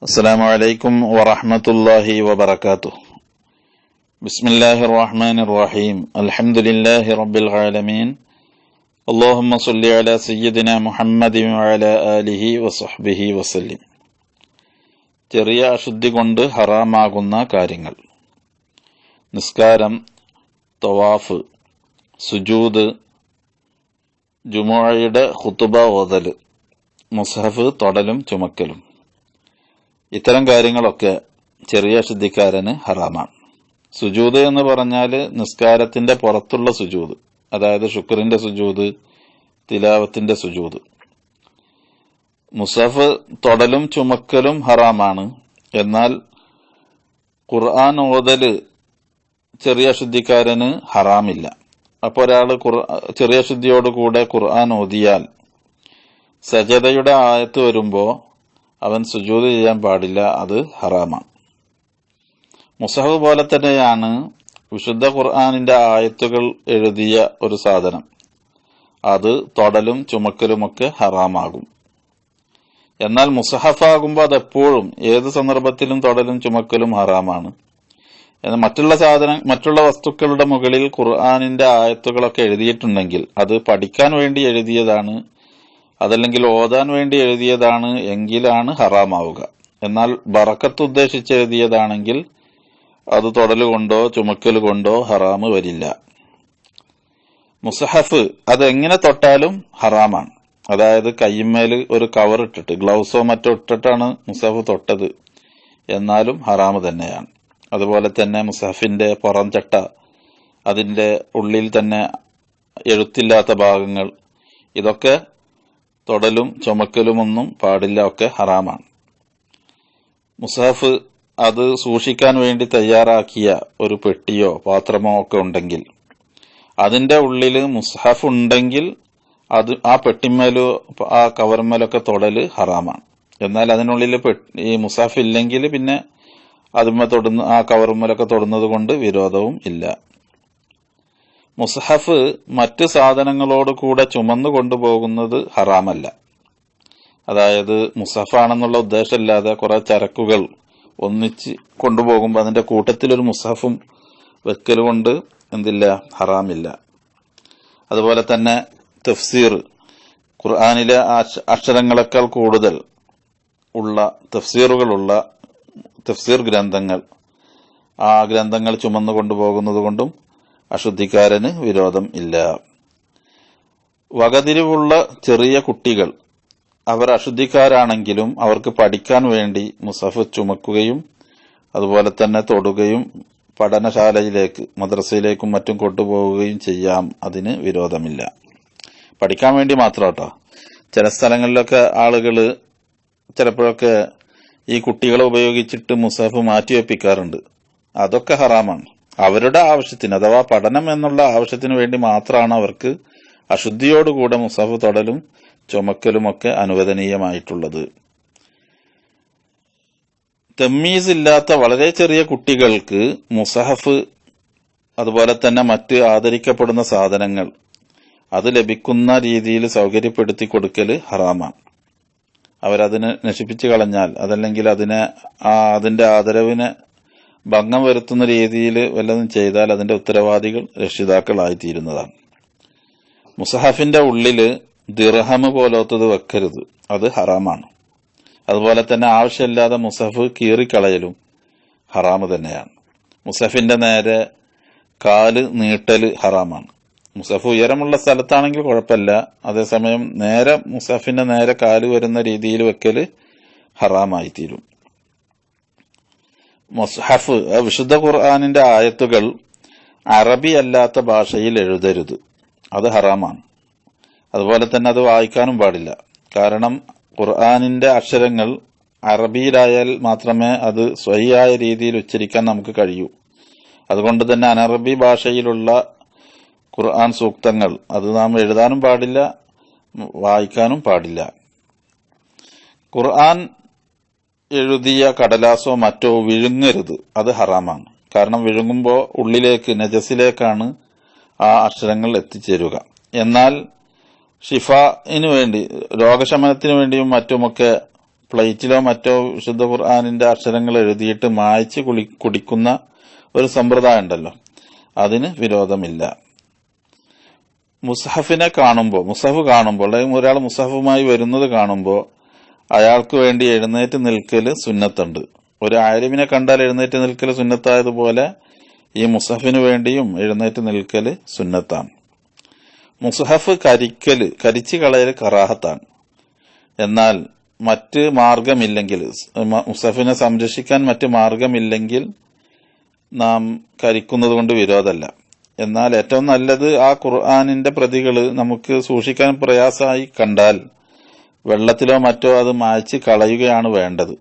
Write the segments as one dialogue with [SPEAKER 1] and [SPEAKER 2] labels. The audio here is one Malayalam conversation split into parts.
[SPEAKER 1] അസ്സലാമു അലൈക്കും വറഹ്മത്തുള്ളാഹി വബറകാതുഹു. ബിസ്മില്ലാഹിർ റഹ്മാനിർ റഹീം. അൽഹംദുലില്ലാഹി റബ്ബിൽ ആലമീൻ. അല്ലാഹുമ്മ സ്വല്ലി അലാ സയ്യിദിനാ മുഹമ്മദിൻ വഅലാ ആലിഹി വസഹ്ബിഹി വസല്ലം. ചെറിയ അശുദ്ധി കൊണ്ട് ഹറാമാകുന്ന കാര്യങ്ങൾ: നിസ്കാരം, തവാഫ്, സുജൂദ്, ജുമുഅയുടെ ഖുതുബ ഓതൽ, മുസ്ഹഫ് തൊടലും ചുമക്കലും. ഇത്തരം കാര്യങ്ങളൊക്കെ ചെറിയ അശുദ്ധിക്കാരന് ഹറാമാണ്. സുജൂദ് എന്ന് പറഞ്ഞാൽ നിസ്കാരത്തിന്റെ പുറത്തുള്ള സുജൂദ്, അതായത് ശുക്രിന്റെ സുജൂദ്, തിലാവത്തിന്റെ സുജൂദ്. മുസ്ഹഫ് തൊടലും ചുമക്കലും ഹറാമാണ്. എന്നാൽ ഖുർആൻ ഓതല് ചെറിയ അശുദ്ധിക്കാരന് ഹറാമില്ല. അപ്പോൾ ഒരാൾ ചെറിയ അശുദ്ധിയോടുകൂടെ ഖുർആൻ ഓതിയാൽ സജദയുടെ ആയത്ത് വരുമ്പോ അവൻ സുജൂദ് ചെയ്യാൻ പാടില്ല, അത് ഹറാമാണ്. മുസ്ഹഫ് പോലെ തന്നെയാണ് വിശുദ്ധ ഖുർആനിന്റെ ആയത്തുകൾ എഴുതിയ ഒരു സാധനം, അത് തൊടലും ചുമക്കലുമൊക്കെ ഹറാമാകും. എന്നാൽ മുസ്ഹഫാകുമ്പോൾ അതെപ്പോഴും ഏത് സന്ദർഭത്തിലും തൊടലും ചുമക്കലും ഹറാമാണ്. എന്നാൽ മറ്റുള്ള വസ്തുക്കളുടെ മുകളിൽ ഖുർആനിന്റെ ആയത്തുകളൊക്കെ എഴുതിയിട്ടുണ്ടെങ്കിൽ അത് പഠിക്കാൻ വേണ്ടി എഴുതിയതാണ്, അതല്ലെങ്കിൽ ഓതാൻ വേണ്ടി എഴുതിയതാണ് എങ്കിലാണ് ഹറാമാവുക. എന്നാൽ ബറക്കത്ത് ഉദ്ദേശിച്ച് എഴുതിയതാണെങ്കിൽ അത് തൊടലുകൊണ്ടോ ചുമക്കലുകൊണ്ടോ ഹറാമ് വരില്ല. മുസ്ഹഫ് അതെങ്ങനെ തൊട്ടാലും ഹറാമാണ്. അതായത് കയ്യുമ്മേല് ഒരു കവർ ഇട്ടിട്ട്, ഗ്ലൗസോ മറ്റോ ഇട്ടിട്ടാണ് മുസ്ഹഫ് തൊട്ടത്, എന്നാലും ഹറാമ് തന്നെയാണ്. അതുപോലെ തന്നെ മുസ്ഹഫിന്റെ പുറം ചട്ട, അതിന്റെ ഉള്ളിൽ തന്നെ എഴുത്തില്ലാത്ത ഭാഗങ്ങൾ, ഇതൊക്കെ തൊടലും ചുമക്കലുമൊന്നും പാടില്ല, ഒക്കെ ഹറാമാണ്. മുസ്ഹഫ് അത് സൂക്ഷിക്കാൻ വേണ്ടി തയ്യാറാക്കിയ ഒരു പെട്ടിയോ പാത്രമോ ഒക്കെ ഉണ്ടെങ്കിൽ, അതിന്റെ ഉള്ളിൽ മുസ്ഹഫ് ഉണ്ടെങ്കിൽ അത് ആ പെട്ടിമേലോ ആ കവർമേലൊക്കെ തൊടല് ഹറാമാണ്. എന്നാൽ അതിനുള്ളിൽ ഈ മുസ്ഹഫ് ഇല്ലെങ്കിൽ പിന്നെ അതുമ്മ തൊടുന്ന ആ കവർമേലൊക്കെ തൊടുന്നത് കൊണ്ട് വിരോധവും ഇല്ല. മുസ്ഹഫ് മറ്റ് സാധനങ്ങളോട് കൂടെ ചുമന്നു കൊണ്ടുപോകുന്നത് ഹറാമല്ല. അതായത് മുസ്ഹഫാണെന്നുള്ള ഉദ്ദേശമില്ലാതെ കുറെ ചരക്കുകൾ ഒന്നിച്ച് കൊണ്ടുപോകുമ്പോൾ അതിന്റെ കൂട്ടത്തിൽ ഒരു മുസ്ഹഫും വെക്കൽ കൊണ്ട് എന്തില്ല, ഹറാമില്ല. അതുപോലെ തന്നെ തഫ്സീർ, ഖുർആനിലെ അക്ഷരങ്ങളെക്കാൾ കൂടുതൽ ഉള്ള തഫ്സീറുകളുള്ള തഫ്സീർ ഗ്രന്ഥങ്ങൾ, ആ ഗ്രന്ഥങ്ങൾ ചുമന്നു കൊണ്ടുപോകുന്നത് കൊണ്ടും അശുദ്ധിക്കാരന് വിരോധം ഇല്ല. വകതിരിവുള്ള ചെറിയ കുട്ടികൾ അവർ അശുദ്ധിക്കാരാണെങ്കിലും അവർക്ക് പഠിക്കാൻ വേണ്ടി മുസ്ഹഫ് ചുമക്കുകയും അതുപോലെ തന്നെ തൊടുകയും പഠനശാലയിലേക്ക്, മദ്രസയിലേക്കും മറ്റും കൊണ്ടുപോവുകയും ചെയ്യാം, അതിന് വിരോധമില്ല. പഠിക്കാൻ വേണ്ടി മാത്രം കേട്ടോ. ചില സ്ഥലങ്ങളിലൊക്കെ ആളുകള് ചിലപ്പോഴൊക്കെ ഈ കുട്ടികളെ ഉപയോഗിച്ചിട്ട് മുസ്ഹഫ് മാറ്റിവെപ്പിക്കാറുണ്ട്. അതൊക്കെ ഹറാമാണ്. അവരുടെ ആവശ്യത്തിന്, അഥവാ പഠനം എന്നുള്ള ആവശ്യത്തിന് വേണ്ടി മാത്രമാണ് അവർക്ക് അശുദ്ധിയോടുകൂടെ മുസ്ഹഫ് തൊടലും ചുമക്കലുമൊക്കെ അനുവദനീയമായിട്ടുള്ളത്. തമ്മീസ് ഇല്ലാത്ത വളരെ ചെറിയ കുട്ടികൾക്ക് മുസ്ഹഫ് അതുപോലെ തന്നെ മറ്റ് ആദരിക്കപ്പെടുന്ന സാധനങ്ങൾ അത് ലഭിക്കുന്ന രീതിയിൽ സൗകര്യപ്പെടുത്തി കൊടുക്കല് ഹറാമാണ്. അവരതിനെ നശിപ്പിച്ചു കളഞ്ഞാൽ, അതല്ലെങ്കിൽ അതിന്റെ ആദരവിനെ ഭംഗം വരുത്തുന്ന രീതിയിൽ വല്ലതും ചെയ്താൽ അതിന്റെ ഉത്തരവാദികൾ രക്ഷിതാക്കളായിത്തീരുന്നതാണ്. മുസ്ഹഫിന്റെ ഉള്ളില് ദിർഹം പോലത്തത് വെക്കരുത്, അത് ഹറാമാണ്. അതുപോലെ തന്നെ ആവശ്യമില്ലാതെ മുസ്ഹഫ് കീറിക്കളയലും ഹറാമ് തന്നെയാണ്. മുസ്ഹഫിന്റെ നേരെ കാല് നീട്ടല് ഹറാമാണ്. മുസ്ഹഫ് ഉയരമുള്ള സ്ഥലത്താണെങ്കിൽ കുഴപ്പമില്ല, അതേസമയം മുസ്ഹഫിന്റെ നേരെ കാല് വരുന്ന രീതിയിൽ വെക്കല് ഹറാമായിത്തീരും. മുസ്ഹഫ്, വിശുദ്ധ ഖുർആനിന്റെ ആയത്തുകൾ അറബി അല്ലാത്ത ഭാഷയിൽ എഴുതരുത്, അത് ഹറാമാണ്. അതുപോലെ തന്നെ അത് വായിക്കാനും പാടില്ല. കാരണം ഖുർആനിന്റെ അക്ഷരങ്ങൾ അറബിയിലായാൽ മാത്രമേ അത് സ്വഹിയായ രീതിയിൽ ഉച്ചരിക്കാൻ നമുക്ക് കഴിയൂ. അതുകൊണ്ട് തന്നെ അനറബി ഭാഷയിലുള്ള ഖുർആൻ സൂക്തങ്ങൾ അത് നാം എഴുതാനും പാടില്ല, വായിക്കാനും പാടില്ല. ഖുർആൻ എഴുതിയ കടലാസോ മറ്റോ വിഴുങ്ങരുത്, അത് ഹറാമാണ്. കാരണം വിഴുങ്ങുമ്പോൾ ഉള്ളിലേക്ക്, നജസിലേക്കാണ് ആ അക്ഷരങ്ങൾ എത്തിച്ചേരുക. എന്നാൽ ഷിഫായിന് വേണ്ടി, രോഗശമനത്തിന് വേണ്ടിയും മറ്റുമൊക്കെ പ്ലേറ്റിലോ മറ്റോ വിശുദ്ധ ഖുർആനിന്റെ അക്ഷരങ്ങൾ എഴുതിയിട്ട് മായ്ച്ച് കുടിക്കുന്ന ഒരു സമ്പ്രദായം ഉണ്ടല്ലോ, അതിന് വിരോധമില്ല. മുസ്ഹഫ് കാണുമ്പോൾ അല്ലെങ്കിൽ ഒരാൾ മുസ്ഹഫുമായി വരുന്നത് കാണുമ്പോൾ അയാൾക്ക് വേണ്ടി എഴുന്നേറ്റ് നിൽക്കല് സുന്നത്തുണ്ട്. ഒരു ആലിമിനെ കണ്ടാൽ എഴുന്നേറ്റ് നിൽക്കല് സുന്നത്തായതുപോലെ ഈ മുസ്ഹഫിന് വേണ്ടിയും എഴുന്നേറ്റ് നിൽക്കല് സുന്നത്താണ്. മുസ്ഹഫ് കരിച്ചു കളയല് കറാഹത്താണ്. എന്നാൽ മറ്റ് മാർഗമില്ലെങ്കിൽ, മുസ്ഹഫിനെ സംരക്ഷിക്കാൻ മറ്റ് മാർഗമില്ലെങ്കിൽ നാം കരിക്കുന്നത് കൊണ്ട് വിരോധമല്ല. എന്നാൽ ഏറ്റവും നല്ലത് ആ ഖുർആനിന്റെ പ്രതികൾ നമുക്ക് സൂക്ഷിക്കാൻ പ്രയാസമായി കണ്ടാൽ വെള്ളത്തിലോ മറ്റോ അത് മായ്ച്ച് കളയുകയാണ് വേണ്ടത്.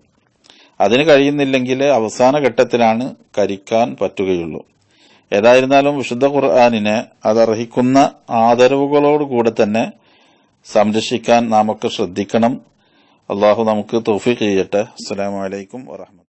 [SPEAKER 1] അതിന് കഴിയുന്നില്ലെങ്കിൽ അവസാന ഘട്ടത്തിലാണ് കരിക്കാൻ പറ്റുകയുള്ളൂ. ഏതായിരുന്നാലും വിശുദ്ധ ഖുർആനിനെ അതർഹിക്കുന്ന ആദരവുകളോടുകൂടെ തന്നെ സംരക്ഷിക്കാൻ നാം ഒക്കെ ശ്രദ്ധിക്കണം. അള്ളാഹു നമുക്ക് തൗഫീഖ് ചെയ്യട്ടെ. അസ്സലാമു അലൈക്കും വറഹ്മത്തുള്ളാഹി.